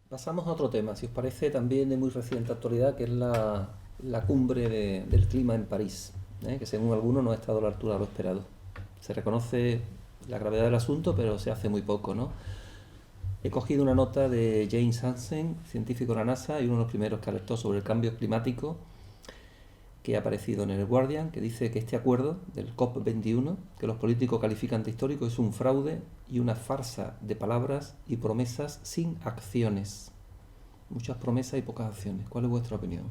Pasamos a otro tema, si os parece, también de muy reciente actualidad, que es la cumbre del clima en París, que según algunos no ha estado a la altura de lo esperado. Se reconoce la gravedad del asunto, pero se hace muy poco, ¿no? He cogido una nota de James Hansen, científico de la NASA y uno de los primeros que alertó sobre el cambio climático, que ha aparecido en el Guardian, que dice que este acuerdo del COP21, que los políticos califican de histórico, es un fraude y una farsa de palabras y promesas sin acciones. Muchas promesas y pocas acciones. ¿Cuál es vuestra opinión?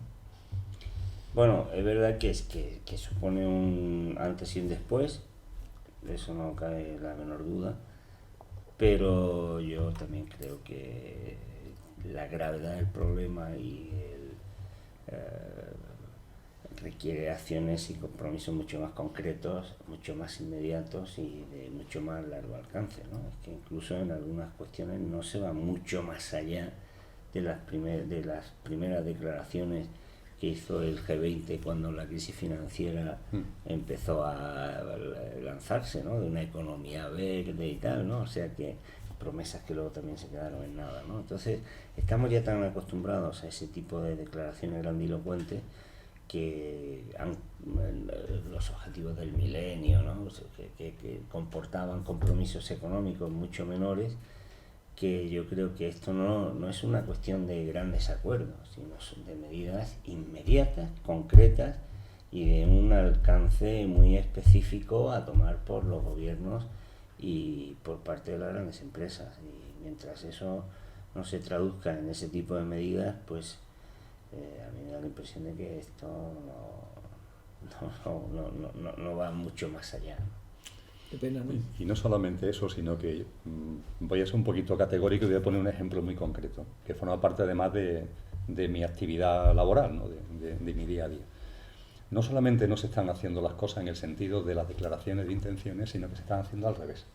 Bueno, es verdad que supone un antes y un después, de eso no cabe la menor duda, pero yo también creo que la gravedad del problema requiere acciones y compromisos mucho más concretos, mucho más inmediatos y de mucho más largo alcance, ¿no? Es que incluso en algunas cuestiones no se va mucho más allá de las primeras declaraciones que hizo el G20 cuando la crisis financiera empezó a lanzarse, ¿no? De una economía verde y tal, ¿no? O sea que promesas que luego también se quedaron en nada, ¿no? Entonces estamos ya tan acostumbrados a ese tipo de declaraciones grandilocuentes que los objetivos del milenio, ¿no? Que comportaban compromisos económicos mucho menores, que yo creo que esto no es una cuestión de grandes acuerdos, sino de medidas inmediatas, concretas y de un alcance muy específico a tomar por los gobiernos y por parte de las grandes empresas. Y mientras eso no se traduzca en ese tipo de medidas, pues a mí me da la impresión de que esto no va mucho más allá. Qué pena, ¿no? Y no solamente eso, sino que voy a ser un poquito categórico y voy a poner un ejemplo muy concreto, que forma parte además de mi actividad laboral, ¿no? de mi día a día. No solamente no se están haciendo las cosas en el sentido de las declaraciones de intenciones, sino que se están haciendo al revés.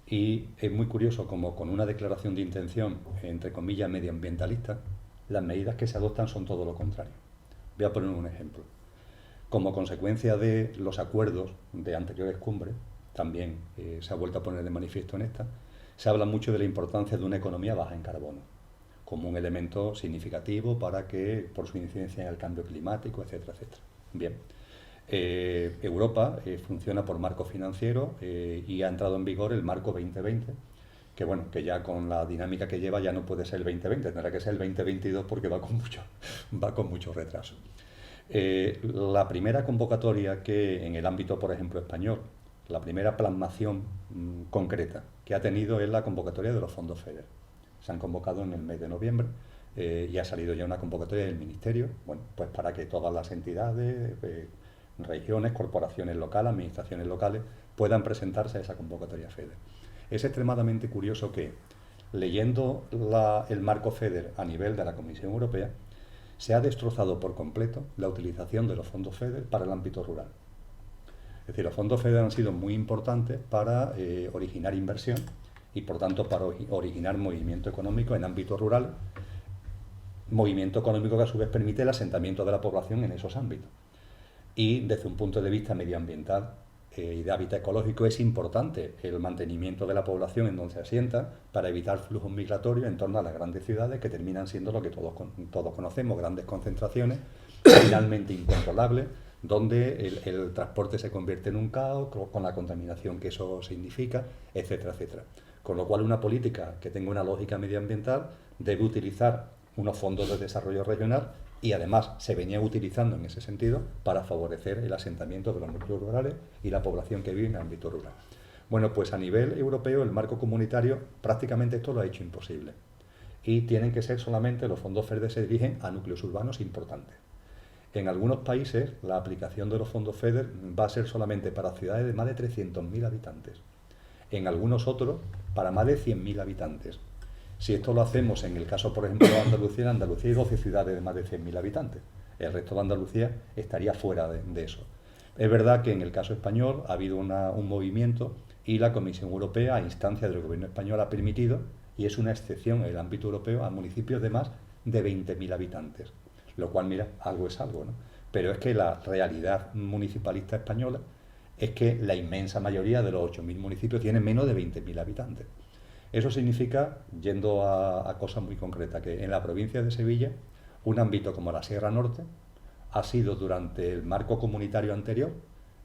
Y es muy curioso como con una declaración de intención, entre comillas, medioambientalista, las medidas que se adoptan son todo lo contrario. Voy a poner un ejemplo. Como consecuencia de los acuerdos de anteriores cumbres, también se ha vuelto a poner de manifiesto en esta, se habla mucho de la importancia de una economía baja en carbono, como un elemento significativo para que, por su incidencia en el cambio climático, etcétera, etcétera. Bien. Europa funciona por marco financiero y ha entrado en vigor el marco 2020, que bueno, que ya con la dinámica que lleva ya no puede ser el 2020, tendrá que ser el 2022 porque va con mucho retraso. La primera convocatoria que en el ámbito, por ejemplo, español, la primera plasmación concreta que ha tenido es la convocatoria de los fondos FEDER. Se han convocado en el mes de noviembre y ha salido ya una convocatoria del Ministerio, bueno, pues para que todas las entidades, regiones, corporaciones locales, administraciones locales, puedan presentarse a esa convocatoria FEDER. Es extremadamente curioso que, leyendo el marco FEDER a nivel de la Comisión Europea, se ha destrozado por completo la utilización de los fondos FEDER para el ámbito rural. Es decir, los fondos FEDER han sido muy importantes para originar inversión y, por tanto, para originar movimiento económico en ámbitos rurales, movimiento económico que a su vez permite el asentamiento de la población en esos ámbitos. Y desde un punto de vista medioambiental y de hábitat ecológico es importante el mantenimiento de la población en donde se asienta para evitar flujos migratorios en torno a las grandes ciudades que terminan siendo lo que todos conocemos, grandes concentraciones finalmente incontrolables, donde el transporte se convierte en un caos con la contaminación que eso significa, etcétera, etcétera. Con lo cual una política que tenga una lógica medioambiental debe utilizar unos fondos de desarrollo regional y además se venía utilizando en ese sentido para favorecer el asentamiento de los núcleos rurales y la población que vive en el ámbito rural. Bueno, pues a nivel europeo el marco comunitario prácticamente esto lo ha hecho imposible y tienen que ser solamente los fondos FEDER se dirigen a núcleos urbanos importantes. En algunos países la aplicación de los fondos FEDER va a ser solamente para ciudades de más de 300.000 habitantes. En algunos otros para más de 100.000 habitantes. Si esto lo hacemos en el caso, por ejemplo, de Andalucía, en Andalucía hay 12 ciudades de más de 100.000 habitantes. El resto de Andalucía estaría fuera de eso. Es verdad que en el caso español ha habido un movimiento y la Comisión Europea, a instancia del gobierno español, ha permitido, y es una excepción en el ámbito europeo, a municipios de más de 20.000 habitantes. Lo cual, mira, algo es algo, ¿no? Pero es que la realidad municipalista española es que la inmensa mayoría de los 8.000 municipios tienen menos de 20.000 habitantes. Eso significa, yendo a cosas muy concretas, que en la provincia de Sevilla, un ámbito como la Sierra Norte ha sido durante el marco comunitario anterior,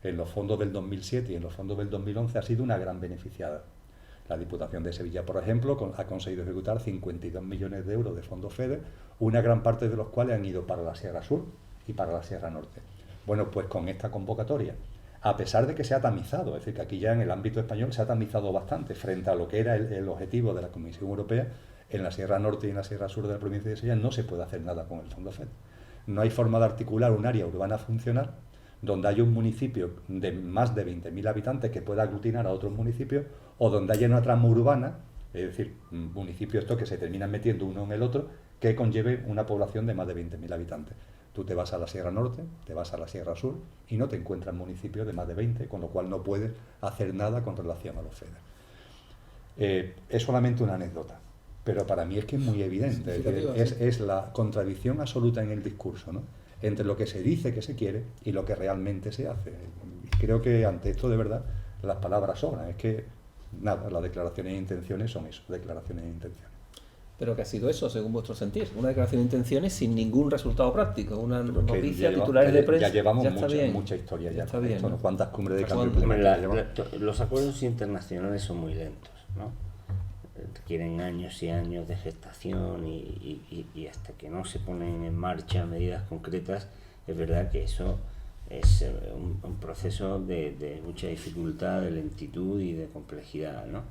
en los fondos del 2007 y en los fondos del 2011, ha sido una gran beneficiada. La Diputación de Sevilla, por ejemplo, ha conseguido ejecutar 52 millones de euros de fondos FEDER, una gran parte de los cuales han ido para la Sierra Sur y para la Sierra Norte. Bueno, pues con esta convocatoria, a pesar de que se ha tamizado, es decir, que aquí ya en el ámbito español se ha tamizado bastante frente a lo que era el objetivo de la Comisión Europea, en la Sierra Norte y en la Sierra Sur de la provincia de Sevilla no se puede hacer nada con el fondo FEDER. No hay forma de articular un área urbana funcional donde haya un municipio de más de 20.000 habitantes que pueda aglutinar a otros municipios, o donde haya una trama urbana, es decir, municipios estos que se terminan metiendo uno en el otro, que conlleve una población de más de 20.000 habitantes. Tú te vas a la Sierra Norte, te vas a la Sierra Sur y no te encuentras municipios de más de 20, con lo cual no puedes hacer nada con relación a los FEDER. Es solamente una anécdota, pero para mí es que es muy evidente, es la contradicción absoluta en el discurso, ¿no?, entre lo que se dice que se quiere y lo que realmente se hace. Y creo que ante esto, de verdad, las palabras sobran. Es que, nada, las declaraciones de intenciones son eso, declaraciones de intenciones. Pero ¿qué ha sido eso, según vuestro sentir? Una declaración de intenciones sin ningún resultado práctico. Una noticia, titulares de prensa. Ya llevamos mucha historia ya. Está bien, ¿no? ¿Cuántas cumbres de cambio climático? Los acuerdos internacionales son muy lentos, ¿no? Requieren años y años de gestación y hasta que no se ponen en marcha medidas concretas, es verdad que eso es un proceso de mucha dificultad, de lentitud y de complejidad, ¿no?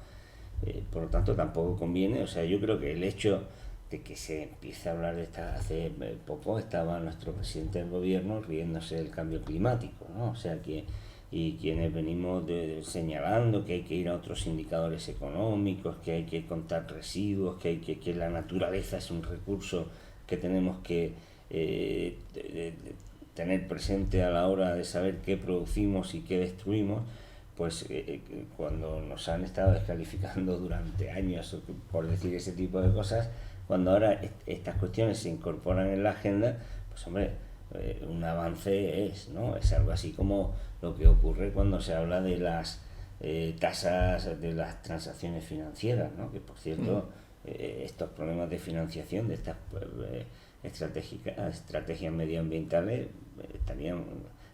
Por lo tanto, tampoco conviene, o sea, yo creo que el hecho de que se empiece a hablar de esta, hace poco estaba nuestro presidente del gobierno riéndose del cambio climático, ¿no? O sea que, y quienes venimos señalando que hay que ir a otros indicadores económicos, que hay que contar residuos, que la naturaleza es un recurso que tenemos que tener presente a la hora de saber qué producimos y qué destruimos, pues cuando nos han estado descalificando durante años por decir ese tipo de cosas, cuando ahora estas cuestiones se incorporan en la agenda, pues hombre, un avance es, ¿no? Es algo así como lo que ocurre cuando se habla de las tasas de las transacciones financieras, ¿no? Que por cierto, estos problemas de financiación de estas estrategias medioambientales estarían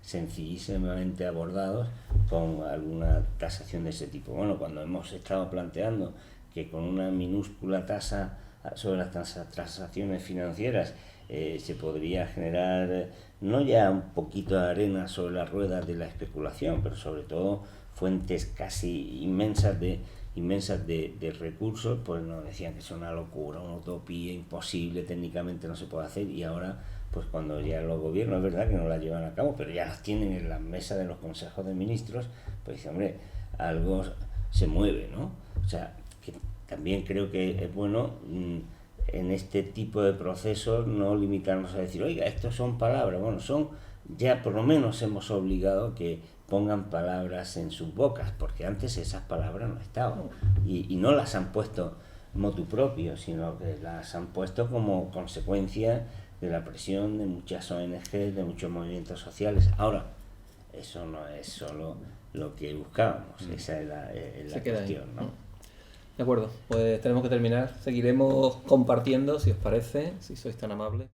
sencillísimamente abordados con alguna tasación de ese tipo. Bueno, cuando hemos estado planteando que con una minúscula tasa sobre las transacciones financieras se podría generar no ya un poquito de arena sobre las ruedas de la especulación, pero sobre todo fuentes casi inmensas de recursos, pues nos decían que es una locura, una utopía, imposible, técnicamente no se puede hacer, y ahora pues cuando ya los gobiernos, es verdad que no las llevan a cabo, pero ya las tienen en la mesa de los consejos de ministros, pues dice, hombre, algo se mueve, ¿no? O sea, que también creo que es bueno en este tipo de procesos no limitarnos a decir, oiga, estos son palabras, bueno, ya por lo menos hemos obligado a que pongan palabras en sus bocas, porque antes esas palabras no estaban, y no las han puesto motu propio, sino que las han puesto como consecuencia de la presión de muchas ONG, de muchos movimientos sociales. Ahora, eso no es solo lo que buscábamos, esa es la cuestión, ¿no? De acuerdo, pues tenemos que terminar. Seguiremos compartiendo, si os parece, si sois tan amables.